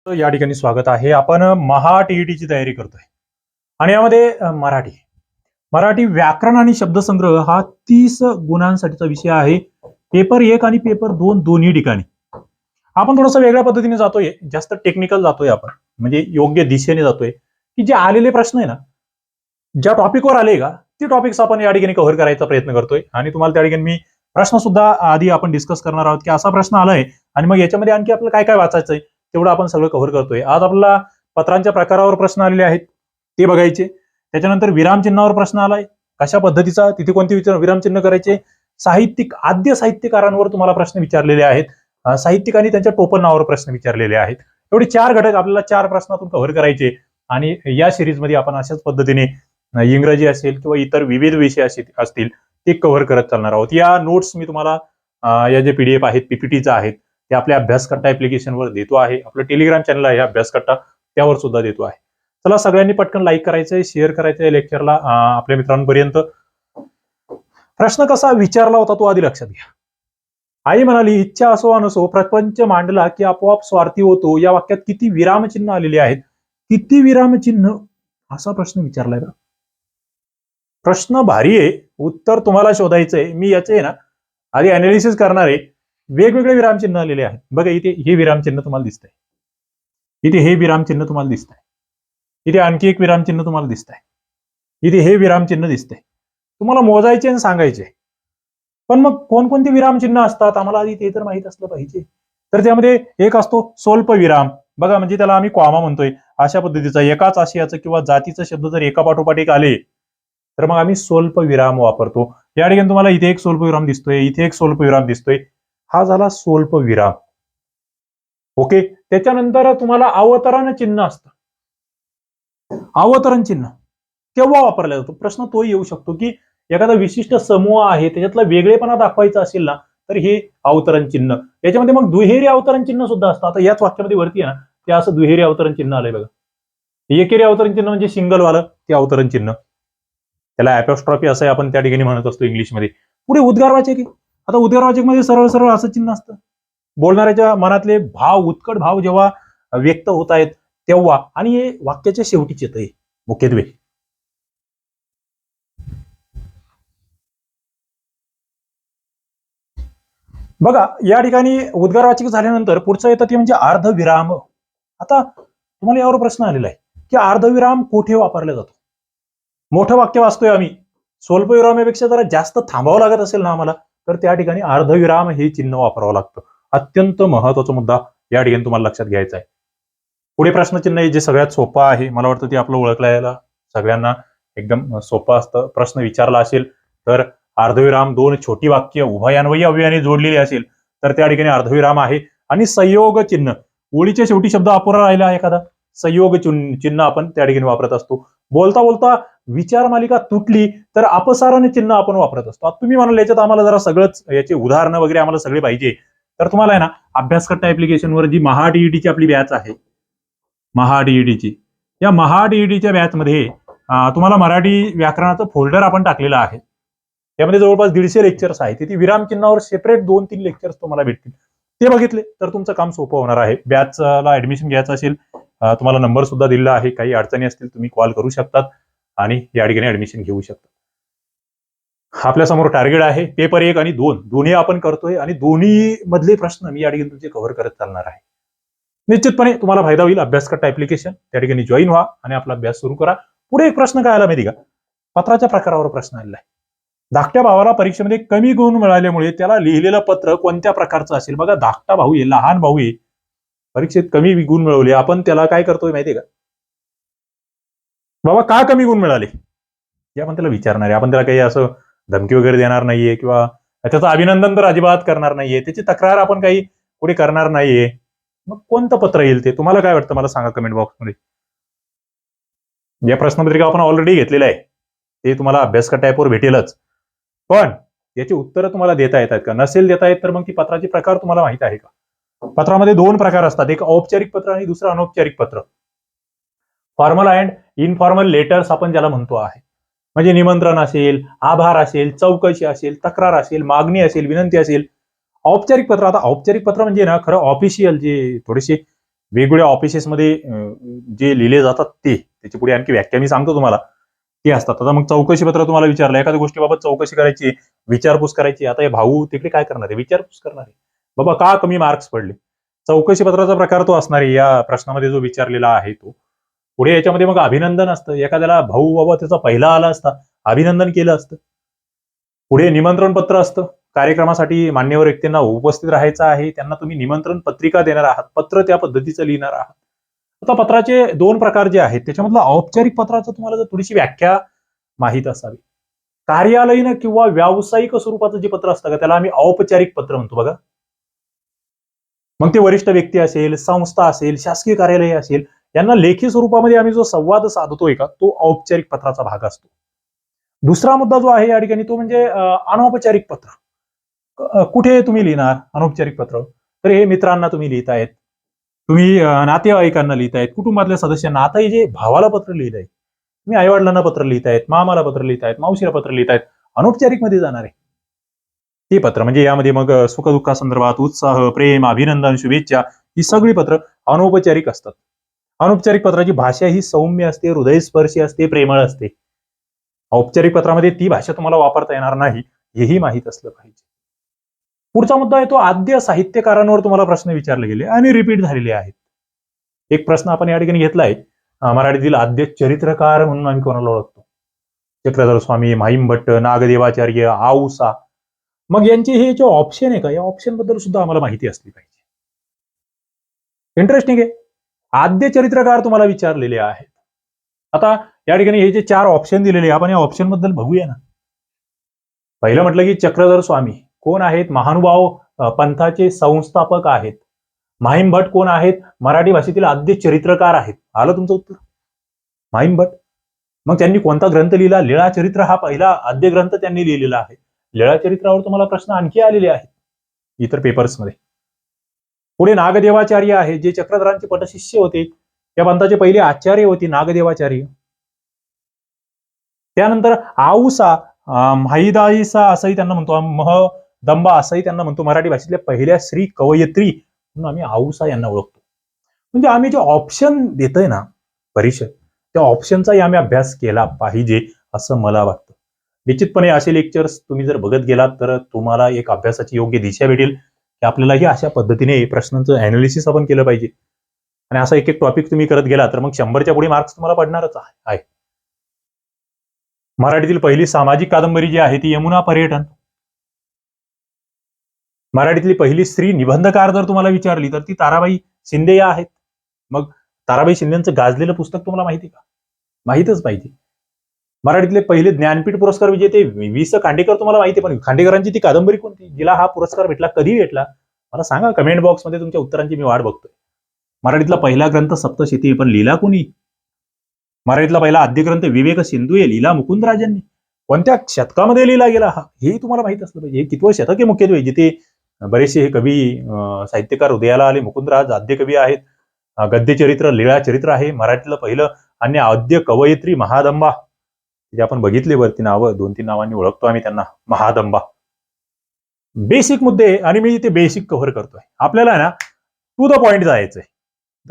या ठिकाणी स्वागत आहे. आपण महा टीईटीची तयारी करतोय आणि यामध्ये मराठी मराठी व्याकरण आणि शब्दसंग्रह हा 30 गुणांसाठीचा विषय आहे. पेपर 1 आणि पेपर 2 दोन्ही ठिकाणी आपण थोडंसं वेगळ्या पद्धतीने जातोय, जास्त टेक्निकल जातोय आपण, म्हणजे योग्य दिशेने जातोय की जे आलेले प्रश्न आहे ना, ज्या टॉपिकवर आले का ते टॉपिक्स आपण या ठिकाणी कव्हर करायचा प्रयत्न करतोय. आणि तुम्हाला त्या ठिकाणी मी प्रश्न सुद्धा आधी आपण डिस्कस करणार आहोत की असा प्रश्न आलाय आणि मग याच्यामध्ये आणखी आपल्याला काय काय वाचायचंय तेवढं आपण सगळं कव्हर करतोय. आज आपल्याला पत्रांच्या प्रकारावर प्रश्न आलेले आहेत ते बघायचे. त्याच्यानंतर विरामचिन्हावर प्रश्न आलाय, कशा पद्धतीचा, तिथे कोणते विरामचिन्ह करायचे. साहित्यिक आद्य साहित्यकारांवर तुम्हाला प्रश्न विचारलेले आहेत. साहित्यिक आणि त्यांच्या टोपण नावावर प्रश्न विचारलेले आहेत. एवढे 4 घटक आपल्याला 4 प्रश्नातून कव्हर करायचे. आणि या सिरीजमध्ये आपण अशाच पद्धतीने इंग्रजी असेल किंवा इतर विविध विषय असतील ते कव्हर करत चालणार आहोत. या नोट्स मी तुम्हाला या जे पीडीएफ आहेत, पीपीटीचा आहेत, ते आपल्या अभ्यासकट्टा ऍप्लिकेशनवर देतो आहे. आपलं टेलिग्राम चॅनल आहे अभ्यासकट्टा, त्यावर सुद्धा देतो आहे. चला सगळ्यांनी पटकन लाईक करायचंय, शेअर करायचंय लेक्चरला आपल्या मित्रांपर्यंत. प्रश्न कसा विचारला होता तो आधी लक्षात घ्या. आई म्हणाली, इच्छा असो वा नसो प्रपंच मांडला की आपोआप स्वार्थी होतो. या वाक्यात किती विरामचिन्ह आलेले आहेत, किती विरामचिन्ह, असा प्रश्न विचारलाय बरं. प्रश्न भारी आहे, उत्तर तुम्हाला शोधायचंय. मी याचे ना आधी अनालिसिस करणार आहे. वेगवेगळे विरामचिन्ह आलेले आहेत बघा. इथे हे विरामचिन्ह तुम्हाला दिसतंय, इथे हे विरामचिन्ह तुम्हाला दिसतंय, इथे आणखी एक विरामचिन्ह तुम्हाला दिसतंय, इथे हे विरामचिन्ह दिसतंय. तुम्हाला मोजायचे आणि सांगायचे. पण मग कोणकोणते विरामचिन्ह असतात आम्हाला आधी ते तर माहित असलं पाहिजे. तर त्यामध्ये एक असतो स्वल्प विराम बघा, म्हणजे त्याला आम्ही कॉमा म्हणतोय. अशा पद्धतीचा एकाच आशयाचं किंवा जातीचं शब्द जर एका पाठोपाठ एक आले तर मग आम्ही स्वल्प विराम वापरतो. या ठिकाणी तुम्हाला इथे एक स्वल्प विराम दिसतोय, इथे एक स्वल्प विराम दिसतोय. हा झाला स्वल्प विराम. ओके. त्याच्यानंतर तुम्हाला अवतरण चिन्ह असतं. अवतरण चिन्ह केव्हा वापरलं जातो प्रश्न तो येऊ शकतो की एखादा विशिष्ट समूह आहे त्याच्यातला वेगळेपणा दाखवायचा असेल ना, तर हे अवतरण चिन्ह. याच्यामध्ये मग दुहेरी अवतरण चिन्ह सुद्धा असतं. आता याच वाक्यामध्ये वरती आहे ना, ते असं दुहेरी अवतरण चिन्ह आलंय बघा. एकेरी अवतरण चिन्ह म्हणजे सिंगल वालं ते अवतरण चिन्ह, त्याला अॅपॉस्ट्रॉफी असं आपण त्या ठिकाणी म्हणत असतो इंग्लिशमध्ये. पुढे उद्गारवाचक आहे. आता उद्गारवाचक मध्ये सरळ सरळ असं चिन्ह असतं. बोलणाऱ्याच्या मनातले भाव, उत्कट भाव जेव्हा व्यक्त होत आहेत तेव्हा, आणि हे वाक्याच्या शेवटीच येतं मुख्यत्वे. बघा या ठिकाणी उद्गारवाचक झाल्यानंतर पुढचं येतं ते म्हणजे अर्धविराम. आता तुम्हाला यावर प्रश्न आलेला आहे की अर्धविराम कुठे वापरला जातो. मोठं वाक्य वाचतोय आम्ही, स्वल्पविरामापेक्षा जरा जास्त थांबावं लागत असेल ना आम्हाला, तर त्या ठिकाणी अर्धविराम हे चिन्ह वापरावं लागतं. अत्यंत महत्वाचा मुद्दा या ठिकाणी तुम्हाला लक्षात घ्यायचा आहे. पुढे प्रश्नचिन्ह आहे जे सगळ्यात सोपं आहे, मला वाटतं ते आपलं ओळखला यायला सगळ्यांना एकदम सोपं असतं. प्रश्न विचारला असेल तर अर्धविराम, दोन छोटी वाक्य उभयान्वयी अव्ययाने जोडलेली असेल तर त्या ठिकाणी अर्धविराम आहे. आणि संयोग चिन्ह, ओळीच्या शेवटी शब्द अपुरा राहिला एखादा, संयोग चिन्ह आपण त्या ठिकाणी वापरत असतो. बोलता बोलता विचार मालिका तुटली तर अपसारण चिन्ह आपण वापरत असतो. आता तुम्ही म्हणाल याच्यात आम्हाला जरा सगळंच याचे उदाहरणं वगैरे आम्हाला सगळे पाहिजे, तर तुम्हाला आहे ना अभ्यासकट्टा ऍप्लिकेशनवर जी महा टीईटीची आपली बॅच आहे, महा टीईटीची, या महा टीईटीच्या बॅच मध्ये तुम्हाला मराठी व्याकरणाचं फोल्डर आपण टाकलेलं आहे. त्यामध्ये जवळपास 150 लेक्चर्स आहेत. तिथे विरामचिन्हावर सेपरेट 2-3 लेक्चर्स तुम्हाला भेटतील. ते बघितले तर तुमचं काम सोपं होणार आहे. बॅचला ऍडमिशन घ्यायचं असेल, तुम्हाला नंबर सुद्धा दिलेला आहे. काही अडचणी असतील तुम्ही कॉल करू शकतात आणि या ठिकाणी ऍडमिशन घेऊ शकता. आपल्या समोर टार्गेट आहे पेपर 1 आणि 2 दोन्ही आपण करतोय आणि दोन्ही मधले प्रश्न मी या ठिकाणी तुमचे कव्हर करत चालणार आहे. निश्चितपणे तुम्हाला फायदा होईल. अभ्यासकट्टा ऍप्लिकेशन त्या ठिकाणी जॉईन व्हा आणि आपला अभ्यास सुरू करा. पुढे एक प्रश्न काय आला माहिती का, पत्राच्या प्रकारावर प्रश्न आलेला आहे. धाकट्या भावाला परीक्षेमध्ये कमी गुण मिळाल्यामुळे त्याला लिहिलेलं पत्र कोणत्या प्रकारचं असेल. बघा धाकटा भाऊ आहे, लहान भाऊ आहे, परीक्षेत कमी गुण मिळवले, आपण त्याला काय करतोय माहितीये का, बाबा का कमी गुण मिळाले हे आपण त्याला विचारणार आहे. आपण त्याला काही असं धमकी वगैरे देणार नाहीये किंवा त्याचं अभिनंदन तर अजिबात करणार नाहीये, त्याची तक्रार आपण काही पुढे करणार नाहीये. मग कोणतं पत्र येईल ते तुम्हाला काय वाटतं मला सांगा कमेंट बॉक्समध्ये. या प्रश्नपत्रिका आपण ऑलरेडी घेतलेलं आहे, ते तुम्हाला अभ्यासकट्टा ऍपवर भेटेलच. पण याची उत्तरं तुम्हाला देता येतात का, नसेल देता येत तर मग ती पत्राचे प्रकार तुम्हाला माहित आहे का. पत्रामध्ये 2 प्रकार असतात, एक औपचारिक पत्र आणि दुसरं अनौपचारिक पत्र. फॉर्मल अँड इनफॉर्मल लेटर्स आपण ज्याला म्हणतो आहे, म्हणजे निमंत्रण असेल, आभार असेल, चौकशी असेल, तक्रार असेल, मागणी असेल, विनंती असेल. औपचारिक पत्र, आता औपचारिक पत्र म्हणजे ना खरं ऑफिशियल, जे थोडेसे वेगवेगळ्या ऑफिसेसमध्ये जे लिहिले जातात त्याची पुढे आणखी व्याख्या मी सांगतो तुम्हाला, ते असतात. आता मग चौकशी पत्र तुम्हाला विचारलं, एखाद्या गोष्टीबाबत चौकशी करायची, विचारपूस करायची. आता हे भाऊ तिकडे काय करणार आहे? विचारपूस करणार आहे. बाबा का कमी मार्क्स पडले? चौकशी पत्राचा प्रकार तो असणार आहे या प्रश्नामध्ये जो विचारलेला आहे तो. पुढे याच्यामध्ये मग अभिनंदन असतं. एखाद्याला भाऊ बाबा त्याचा पहिला आला असता, अभिनंदन केलं असतं. पुढे निमंत्रण पत्र असतं. कार्यक्रमासाठी मान्यवर व्यक्तींना उपस्थित राहायचं आहे, त्यांना तुम्ही निमंत्रण पत्रिका देणार आहात, पत्र त्या पद्धतीचं लिहिणार आहात. आता पत्राचे 2 प्रकार जे आहेत, त्याच्यामधलं औपचारिक पत्राचं तुम्हाला जर थोडीशी व्याख्या माहीत असावी. कार्यालयीन किंवा व्यावसायिक स्वरूपाचं जे पत्र असतं का, त्याला आम्ही औपचारिक पत्र म्हणतो बघा. मग ते वरिष्ठ व्यक्ती असेल, संस्था असेल, शासकीय कार्यालय असेल, यांना लेखी स्वरूपामध्ये आम्ही जो संवाद साधतोय का, तो औपचारिक पत्राचा भाग असतो. दुसरा मुद्दा जो आहे या ठिकाणी तो म्हणजे अनौपचारिक पत्र. कुठे तुम्ही लिहिणार अनौपचारिक पत्र? तर हे मित्रांना तुम्ही लिहितायत, तुम्ही नातेवाईकांना लिहितायत, कुटुंबातल्या सदस्यांना. आता हे जे भावाला पत्र लिहिलंय, तुम्ही आईवडिलांना पत्र लिहितायत, मामाला पत्र लिहितायत, मावशीला पत्र लिहितायत, अनौपचारिक मध्ये जाणार आहे ते पत्र. म्हणजे यामध्ये मग सुखदुःखासंदर्भात उत्साह, प्रेम, अभिनंदन, शुभेच्छा ही सगळी पत्र अनौपचारिक असतात. अनौपचारिक पत्राची भाषा ही सौम्य असते, हृदयस्पर्शी असते, प्रेमळ असते. औपचारिक पत्रामध्ये ती भाषा तुम्हाला वापरता येणार नाही, हेही माहीत असलं पाहिजे. पुढचा मुद्दा आहे तो आद्य साहित्यकारांवर तुम्हाला प्रश्न विचारले गेले आणि रिपीट झालेले आहेत. एक प्रश्न आपण या ठिकाणी घेतलाय, मराठीतील आद्य चरित्रकार म्हणून आम्ही कोणाला ओळखतो? चक्रधर स्वामी, माईमभट्ट, नागदेवाचार्य, आऊसा. मग यांचे हे जे ऑप्शन आहे का, या ऑप्शन बद्दल सुद्धा आम्हाला माहिती असली पाहिजे. इंटरेस्टिंग आहे. आद्य चरित्रकार तुम्हाला विचारलेले आहेत. आता या ठिकाणी हे जे 4 ऑप्शन दिलेले आपण या ऑप्शन बद्दल बघूया ना. पहिलं म्हटलं की चक्रधर स्वामी कोण आहेत? महानुभाव पंथाचे संस्थापक आहेत. माहीमभट कोण आहेत? मराठी भाषेतील आद्य चरित्रकार आहेत. आलं तुमचं उत्तर, माहीमभट. मग त्यांनी कोणता ग्रंथ लिहिला? लीळाचरित्र हा पहिला आद्य ग्रंथ त्यांनी लिहिलेला आहे. लीळाचरित्रावर तुम्हाला प्रश्न आणखी आलेले आहेत इतर पेपर्समध्ये. पुढे नागदेवाचार्य आहे, जे चक्रधरांचे पटशिष्य होते. या पंथाचे पहिले आचार्य होते नागदेवाचार्य. त्यानंतर आऊसा, म्हाईदाईसा असंही त्यांना म्हणतो, महदंबा असंही त्यांना म्हणतो. मराठी भाषेतल्या पहिल्या श्री कवयित्री म्हणून आम्ही आऊसा यांना ओळखतो. म्हणजे आम्ही जे ऑप्शन देतोय ना परिषद, त्या ऑप्शनचाही आम्ही अभ्यास केला पाहिजे असं मला वाटतं. निश्चितपणे असे लेक्चर्स तुम्ही जर बघत गेलात तर तुम्हाला एक अभ्यासाची योग्य दिशा भेटेल की आपल्यालाही अशा पद्धतीने प्रश्नांचं अनालिसिस आपण केलं पाहिजे. आणि असा एक एक टॉपिक तुम्ही करत गेला तर मग 100च्या पुढे मार्क्स तुम्हाला पडणारच आहे. मराठीतील पहिली सामाजिक कादंबरी जी आहे ती यमुना पर्यटन. मराठीतली पहिली स्त्री निबंधकार जर तुम्हाला विचारली तर ती ताराबाई शिंदे या आहेत. मग ताराबाई शिंदेचं गाजलेलं पुस्तक तुम्हाला माहिती का? माहितच पाहिजे. मराठीतले पहिले ज्ञानपीठ पुरस्कार विजेते वि. स. खांडेकर तुम्हाला माहिती, पण खांडेकरांची ती कादंबरी कोणती, जिला हा पुरस्कार भेटला, कधी भेटला? मला सांगा कमेंट बॉक्समध्ये, तुमच्या उत्तरांची मी वाट बघतोय. मराठीतला पहिला ग्रंथ सप्तशती पण लिहिला कोणी? मराठीतला पहिला आद्य ग्रंथ विवेक सिंधू लिहिला मुकुंदराजांनी. कोणत्या शतकामध्ये लिहिला गेला हा, हे तुम्हाला माहित असलं पाहिजे. हे कितवं शतक आहे मुख्यत्वे, जिथे बरेचसे हे कवी साहित्यकार उदयाला आले. मुकुंदराज आद्य कवी आहेत. गद्यचरित्र, लीळाचरित्र आहे मराठीतलं पहिलं. आणि आद्य कवयित्री महादंबा, जे आपण बघितले वरती नावं, 2-3 नावांनी ओळखतो आम्ही त्यांना, महादंबा. बेसिक मुद्दे आणि मी ते बेसिक कव्हर करतोय. आपल्याला ना टू द पॉइंट जायचंय.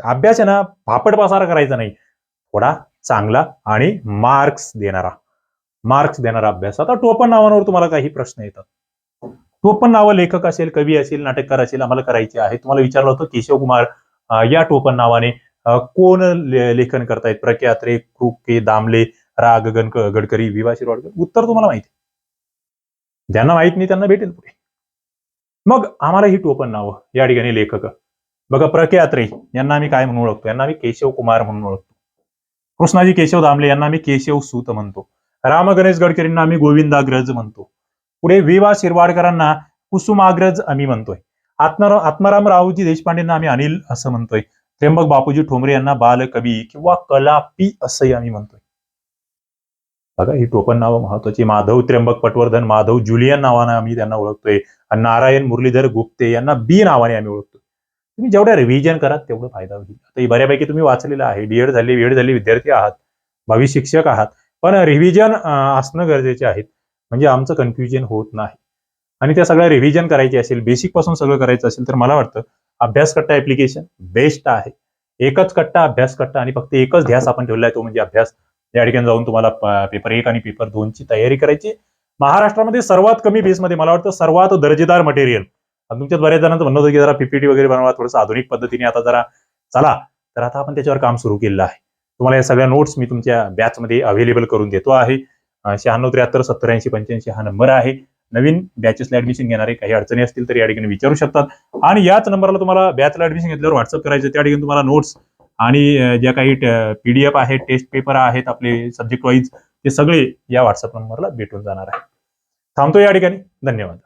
अभ्यास आहे ना पापड पसारा करायचा नाही, थोडा चांगला आणि मार्क्स देणारा अभ्यास. आता टोपण नावांवर तुम्हाला काही प्रश्न येतात. टोपण नावं लेखक असेल, कवी असेल, नाटककार असेल, आम्हाला करायचे आहे. तुम्हाला विचारलं होतं केशव कुमार या टोपण नावाने कोण लेखन करतायत? प्रख्यात्रे, कृके, दामले, राग गडकरी, विवा शिरवाडकर. उत्तर तुम्हाला माहिती, ज्यांना माहित नाही त्यांना भेटेल पुढे. मग आम्हाला ही टोपण नावं या ठिकाणी लेखक बघा. प्रख्यात्रे यांना आम्ही काय म्हणून ओळखतो? यांना आम्ही केशव कुमार म्हणून ओळखतो. कृष्णाजी केशव दामले यांना आम्ही केशव सूत म्हणतो. राम गणेश गडकरींना आम्ही गोविंदाग्रज म्हणतो. पुढे विवा शिरवाडकरांना कुसुमाग्रज आम्ही म्हणतोय. आत्माराम रावजी देशपांडेंना आम्ही अनिल असं म्हणतोय. त्र्यंबक बापूजी ठोंबरे यांना बालकवी किंवा कलापी असंही आम्ही म्हणतोय. बघा ही टोपण नावं महत्वाची. माधव त्र्यंबक पटवर्धन, माधव जुलियन नावाने आम्ही त्यांना ओळखतोय. आणि नारायण मुरलीधर गुप्ते यांना बी नावाने आम्ही ओळखतोय. तुम्ही जेवढ्या रिव्हिजन कराल तेवढं फायदा होईल. आता बऱ्यापैकी तुम्ही वाचलेलं आहे, डीएड झाली, बीएड झाली, विद्यार्थी आहात, भावी शिक्षक आहात, पण रिव्हिजन असणं गरजेचे आहे, म्हणजे आमचं कन्फ्युजन होत नाही. आणि त्या सगळ्या रिव्हिजन करायची असेल, बेसिक पासून सगळं करायचं असेल तर मला वाटतं अभ्यासकट्टा ऍप्लिकेशन बेस्ट आहे. एकच कट्टा अभ्यास कट्टा आणि फक्त एकच ध्यास आपण ठेवला आहे, तो म्हणजे अभ्यास. या ठिकाणी जाऊन तुम्हाला पेपर 1 आणि पेपर 2 ची तयारी करायची. महाराष्ट्रामध्ये सर्वात कमी बेसमध्ये मला वाटतं सर्वात दर्जेदार मटेरियल. तुमच्यात बऱ्याच जणांचं म्हणणं होतं की जरा पीपीटी वगैरे बनवा, थोडंसं आधुनिक पद्धतीने आता जरा चला. तर आता आपण त्याच्यावर काम सुरू केलेलं आहे. तुम्हाला या सगळ्या नोट्स मी तुमच्या बॅचमध्ये अवेलेबल करून देतो आहे. 9673708585 हा नंबर आहे. नवीन बॅचेसला ऍडमिशन घेणारे काही अडचणी असतील तर या ठिकाणी विचारू शकतात. आणि याच नंबरला तुम्हाला बॅचला ऍडमिशन घेतल्यावर व्हॉट्सअप करायचं, त्या ठिकाणी तुम्हाला नोट्स आणि ज्या काही पीडीएफ आहेत, टेस्ट पेपर आहेत आपले सब्जेक्ट वाईज, ते सगळे या व्हॉट्सअप नंबरला भेटून जाणार आहे. थांबतो या ठिकाणी. धन्यवाद.